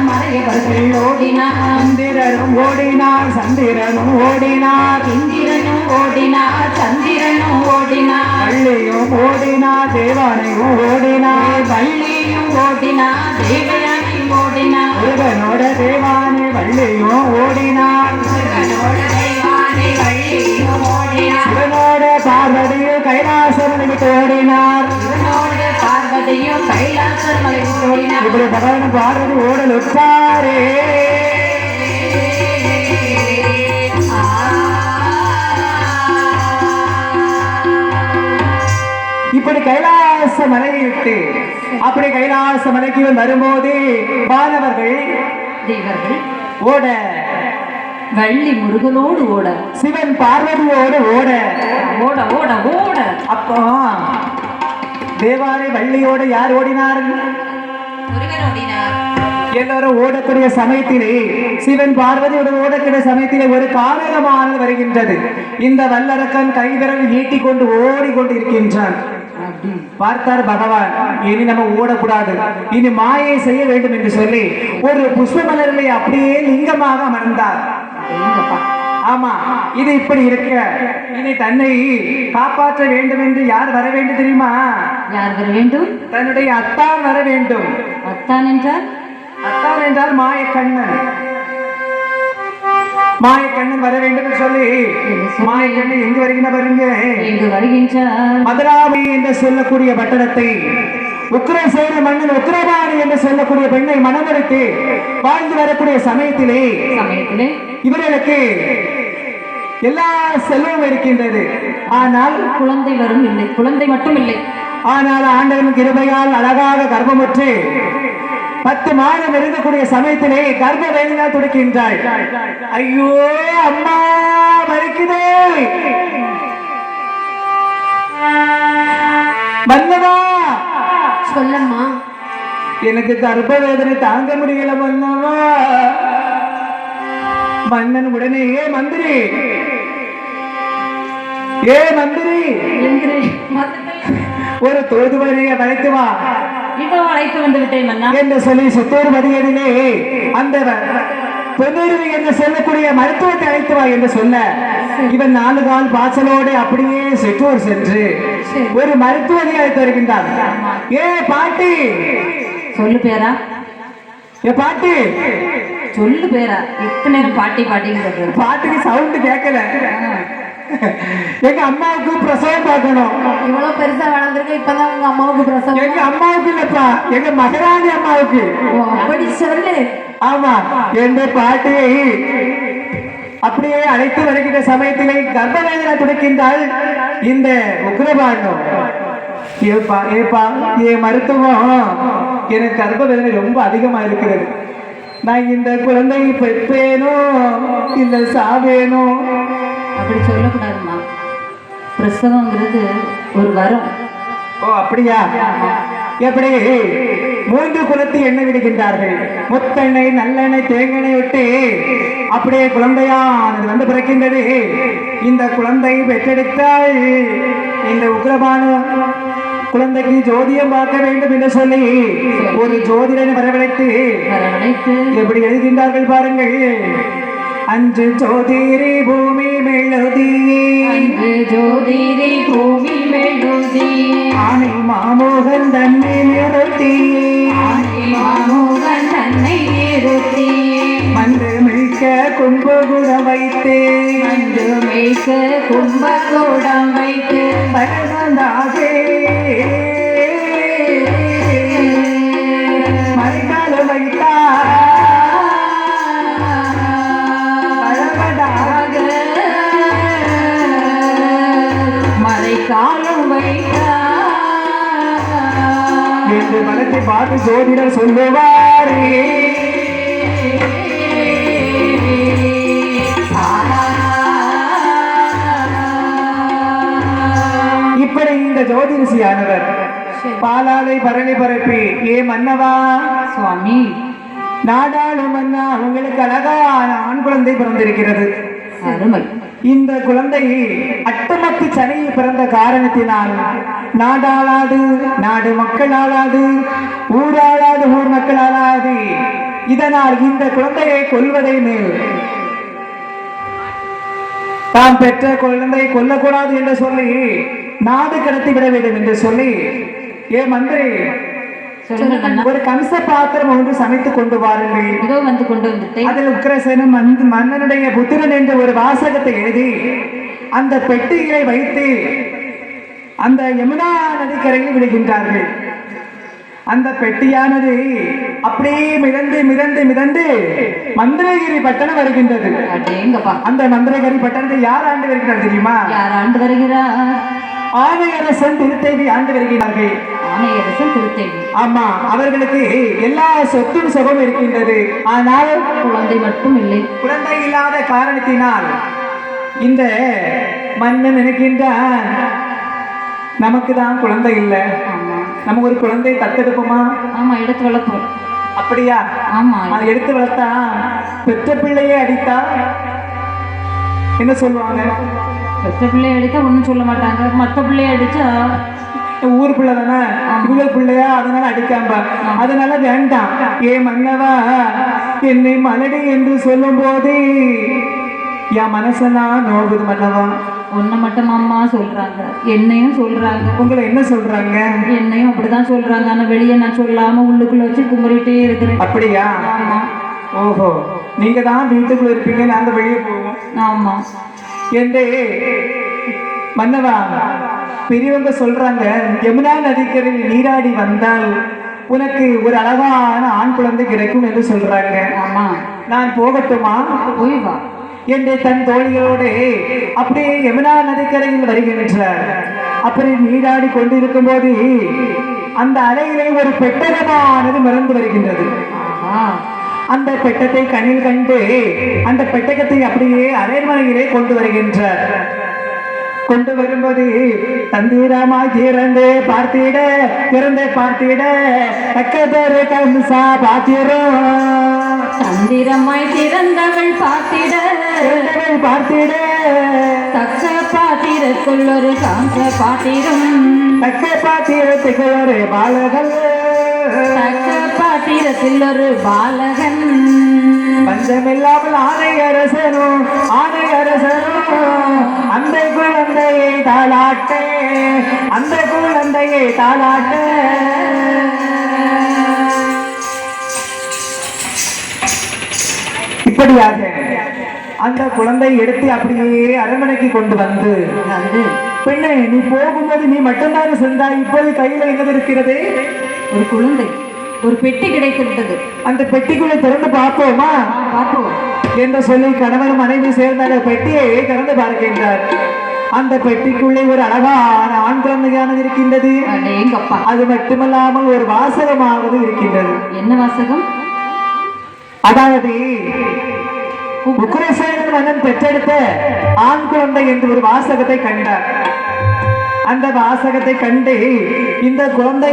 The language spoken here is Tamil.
மறையவர்கள் ஓடினார் சந்திரனும் ஓடினார் சந்திரனும் ஓடினார் இந்திரனும் ஓடினார் சந்திரனும் ஓடினார் வள்ளியும் ஓடினார் தேவானையும் ஓடினார் வள்ளியும் ஓடினார் தேவயானையும் ஓடினார் முருகனோட தேவானை வள்ளியும் ஓடினார் முருகனோட தேவானை வள்ளியும் ஓடினார் சிவனோட பார்வதியும் கைலாசமலைக்கு ஓடினார் சிவனோட பார்வதியும் கைலாசர் மலைக்கு ஓடினார் இப்படி பகவான் பார்வதி ஓடல் உட்பாரே இப்படி கைலாச மலையை விட்டு அப்படி கைலாச மலைக்கு வரும்போது வானவர்கள் தேவர்கள் ஓட வள்ளி முருகனோடு ஓட சிவன் பார்வதியோடு ஓட ஓட ஓட ஓட அப்போ தேவாரை வள்ளியோடு யார் ஓடினார்? முருகன் ஓடினார். எல்லாரும் ஓடக்கூடிய சமயத்திலே சிவன் பார்வதியோடு ஓடக்கூடிய சமயத்திலே ஒரு காரகமானது வருகின்றது. இந்த வல்லரக்கன் கைவிரல் நீட்டிக்கொண்டு ஓடிக்கொண்டு இருக்கின்றான். பார்த்தார் பகவான், இனி நம்ம ஓடக்கூடாது, இனி மாயை செய்ய வேண்டும் என்று சொல்லி ஒரு புஷ்ப மலரிலே அப்படியே லிங்கமாக அமர்ந்தார். ஆமா, இது இப்படி இருக்க இனி தன்னை காப்பாற்ற வேண்டும் என்று யார் வர வேண்டும் தெரியுமா? யார் வர வேண்டும்? தன்னுடைய அத்தான் வர வேண்டும். அத்தான் என்றால்? அத்தான் என்றால் மாயக்கண்ணன். மாயக்கண்ணன் வர வேண்டும் என்று சொல்லி மாயக்கண்ணன் எங்கு வருகின்ற பாருங்க, எங்கு வருகின்றார்? மதுராபி என்று சொல்லக்கூடிய பட்டணத்தை உக்கிரசேன மன்னன் உக்கிரபாணி என்று சொல்லக்கூடிய பெண்ணை மனமடித்து வாழ்ந்து வரக்கூடிய சமயத்திலே இவர்களுக்கு எல்லா செல்வம் இருக்கின்றது. ஆனால் குழந்தை வரும் இல்லை, குழந்தை மட்டும் இல்லை. ஆனால் ஆண்டவன் கிருபையால் அழகாக கர்ப்பமுற்று 10 மாதம் இருக்கக்கூடிய சமயத்திலே கர்ப்ப வேதனை துடிக்கின்றாள். ஐயோ அம்மா மறிக்குதே, மன்னவா சொல்லம்மா, எனக்கு கர்ப்ப வேதனை தாங்க முடியல மன்னவா. மன்னன் உடனே ஏ மந்திரி ஒரு தோதுவரையை அழைத்து வா. இதோ அழைத்து வந்து விட்டேன் மன்னா என்று சொல்லி சித்தூர் மதியடிலே அந்த பொன்னிருவி என்று சொல்லக்கூடிய மருத்துவத்தை அழைத்து வா என்று சொல்ல இவன் 4 கால் பாய்ச்சலோடு அப்படியே சிற்றூர் சென்று ஒரு மருத்துவரை அழைத்து வருகின்றார். ஏ பாட்டி, சொல்லு பேரா. ஏ பாட்டி, சொல்லு பேரா. எத்தனை நேரம் பாட்டி பாட்டின்னு பாட்டிக்கு சவுண்ட் கேட்கல. எங்க அம்மாவுக்கு பிரசவம் பார்க்கணும். இவ்வளவு பெருசா வளர்ந்துருக்கு, இப்பதான் உங்க அம்மாவுக்கு பிரசவம்? எங்க அம்மாவுக்கு இல்லப்பா, எங்க மகராணி அம்மாவுக்கு. அப்படி சொல்லு. ஆமா, எந்த பாட்டியை அப்படியே அழைத்து வருகின்ற சமயத்திலே கர்ப்பவேதனை துடிக்கின்றாள் இந்த உக்ரபாண்டம். ஏப்பா ஏப்பா, என் மருத்துவம் எனக்கு கர்ப்பவேதனை ரொம்ப அதிகமா இருக்கிறது. நான் இந்த குழந்தையை பெற்றேனோ இல்லை சாவேனோ? அப்படி சொல்லக்கூடாதுமா, பிரசவங்கிறது ஒரு வரம். ஓ அப்படியா? எப்படி 3 குலத்தை எண்ணெய் விடுகின்றார்கள். முத்தெண்ணெய், நல்லெண்ணெய், தேங்கெண்ணெய் விட்டு அப்படியே குழந்தையானது வந்து பிறக்கின்றது. இந்த குழந்தை பெற்றெடுத்தால் இந்த உக்ரபானு குழந்தைக்கு ஜோதியம் பார்க்க வேண்டும் என்று சொல்லி ஒரு ஜோதிடனை வரவழைத்து எப்படி எழுதுகின்றார்கள் பாருங்கள். 5 ஜோதிரி பூமி மெழுதியே, 5 ஜோதிரி பூமி மெழுதியே, ஆனை மாமோகன் தன்னை நிறுத்தியே, ஆனை மாமோகன் தன்னை நிறுத்தியே, மன்று மிழ்க்க கும்பகுடம் வைத்தே, மன்று மிழ்க்க கும்பகுடம் வைத்து பரவந்தாகே மறைக்காலம் வைத்தார். மறைக்காலம் வைத்தார் என்று மனத்தை பார்த்து ஜோதிடர் சொல்லுவாரே. இப்படி இந்த ஜோதிடசியானவர் பாலாலை பரணி பரப்பி, ஏ மன்னவா சுவாமி, நாடாளும் மன்னா, உங்களுக்கு அழகான ஆண் குழந்தை பிறந்திருக்கிறது. அருமை. இந்த குழந்தை அட்டமத்து சனியில் பிறந்த காரணத்தினால் நாடாளாது, நாடு மக்கள் ஆளாது, ஊராளாது, ஊர் மக்கள் ஆளாது, இதனால் இந்த குழந்தையை கொல்வதை மேல் தாம் பெற்ற குழந்தையை கொல்லக்கூடாது என்று சொல்லி நாடு கடத்தி விட வேண்டும் என்று சொல்லி ஏ மந்திரி சொல்லுங்க கண்ணா. ஒரு கம்ச பாத்திரம் ஒன்று சமைத்து கொண்டு வாருங்கள். இதோ வந்து கொண்டு வந்துட்டேன். அதில் உக்கிரசேனன் மன்னனுடைய புத்திரன் என்ற ஒரு வாசகத்தை எழுதி அந்த பெட்டியை வைத்து அந்த யமுனா நதிக்கரையில் விடுகின்றார்கள். அந்த பெட்டியானது அப்படியே மிதந்து மிதந்து மிதந்து மந்திரகிரி பட்டணம் வருகின்றது. அடேங்கப்பா. அந்த மந்திரகிரி பட்டணத்தை யார் ஆண்டு வருகிறார் தெரியுமா? யார் ஆண்டு வருகிறார்? ஆணையரசன் திருத்தேவி ஆண்டு வருகிறார்கள். ஆணையரசன் திருத்தேவி. ஆமா, அவர்களுக்கு எல்லா சொத்தும் சுகம் இருக்கின்றது. ஆனால் குழந்தை மட்டும் இல்லை. குழந்தை இல்லாத காரணத்தினால் இந்த மன்னன் நினைக்கின்றான், நமக்கு தான் குழந்தை இல்லை, ஆமா நம்ம ஒரு குழந்தை தத்தெடுப்போமா? ஆமா, எடுத்து வளர்ப்போம். அப்படியா? ஆமா, அதை எடுத்து வளர்த்தா பெற்ற பிள்ளையே அடித்தா என்ன சொல்லுவாங்க? பெற்ற பிள்ளைய அடித்தா ஒன்றும் சொல்ல மாட்டாங்க. மற்ற பிள்ளைய அடிச்சா ஊர் பிள்ளை தானே, இவங்க பிள்ளையா, அதனால அடிக்காம, அதனால வேண்டாம். ஏ மன்னவா, என்னை மலடி என்று சொல்லும் போது என் மனசெல்லாம் நோகுது மன்னவா. ஒன்றை மட்டும் அம்மா சொல்றாங்க, என்னையும் சொல்றாங்க. உங்களை என்ன சொல்றாங்க? என்னையும் அப்படிதான் சொல்றாங்க. ஆனா வெளியே நான் சொல்லாம உள்ளுக்குள்ள வச்சு குமரிட்டே இருக்கிறேன். அப்படியா? ஆமா. ஓஹோ, நீங்க தான் வீட்டுக்குள்ள இருப்பீங்க, நாங்க வெளியே போவோம். ஆமா. என்று மன்னவா, பெரியவங்க சொல்றாங்க, யமுனா நதிக்கரையில் நீராடி வந்தால் உனக்கு ஒரு அழகான ஆண் குழந்தை கிடைக்கும் என்று சொல்றாங்க. ஆமா. நான் போகட்டுமா? போய் வா என்று தன் தோழிகளோடு அப்படியே யமுனா நதிக்கரையில் வருகின்றார். அப்படி நீராடி கொண்டிருக்கும் போது அந்த அலையிலே ஒரு பெட்டகமானது மறந்து வருகின்றது. அந்த பெட்டத்தை கண்ணில் கண்டு அந்த பெட்டகத்தை அப்படியே அரண்மனையிலே கொண்டு வருகின்றார். கொண்டு வரும்போது தந்திரமாய் திறந்து பார்த்திட தக்கதொரு கம்சா பாத்திரம். தந்திரமாய் திறந்தவள் பார்த்திட தக்க பாத்திரத்துள் ஒரு கம்ச பாத்திரம். தக்க பாத்திரத்துக்குள் ஒரு பாலகன். தக்க பாத்திரத்தில் ஒரு பாலகன். பஞ்சமில்லாமல் ஆணை அரசனும் அந்த குழந்தையை தாளாட்ட இப்படியாக அந்த குழந்தை எடுத்து அப்படியே அரண்மனைக்கு கொண்டு வந்து, பெண்ணே, நீ போகும்போது நீ மட்டும்தான் சென்றாய், இப்போது கையில என்னது இருக்கிறது? ஒரு குழந்தை, ஒரு பெட்டி கிடைத்து விட்டது. அந்த பெட்டிக்குள்ளே திறந்து பார்ப்போமா? பார்ப்போம் என்று சொல்லி கணவன் மனைவி சேர்ந்த பெட்டியை திறந்து பார்க்கின்றார். அந்த பெட்டிக்குள்ளே ஒரு அழகான ஆண் குழந்தையானது இருக்கின்றது. அது மட்டுமல்லாமல் ஒரு வாசகமாவது இருக்கின்றது. என்ன வாசகம்? அதாவது உக்கிரசேனன் மன்னன் பெற்றெடுத்த ஆண் குழந்தை என்று ஒரு வாசகத்தை கண்டார். அந்த வாசகத்தை கண்டு இந்த குழந்தை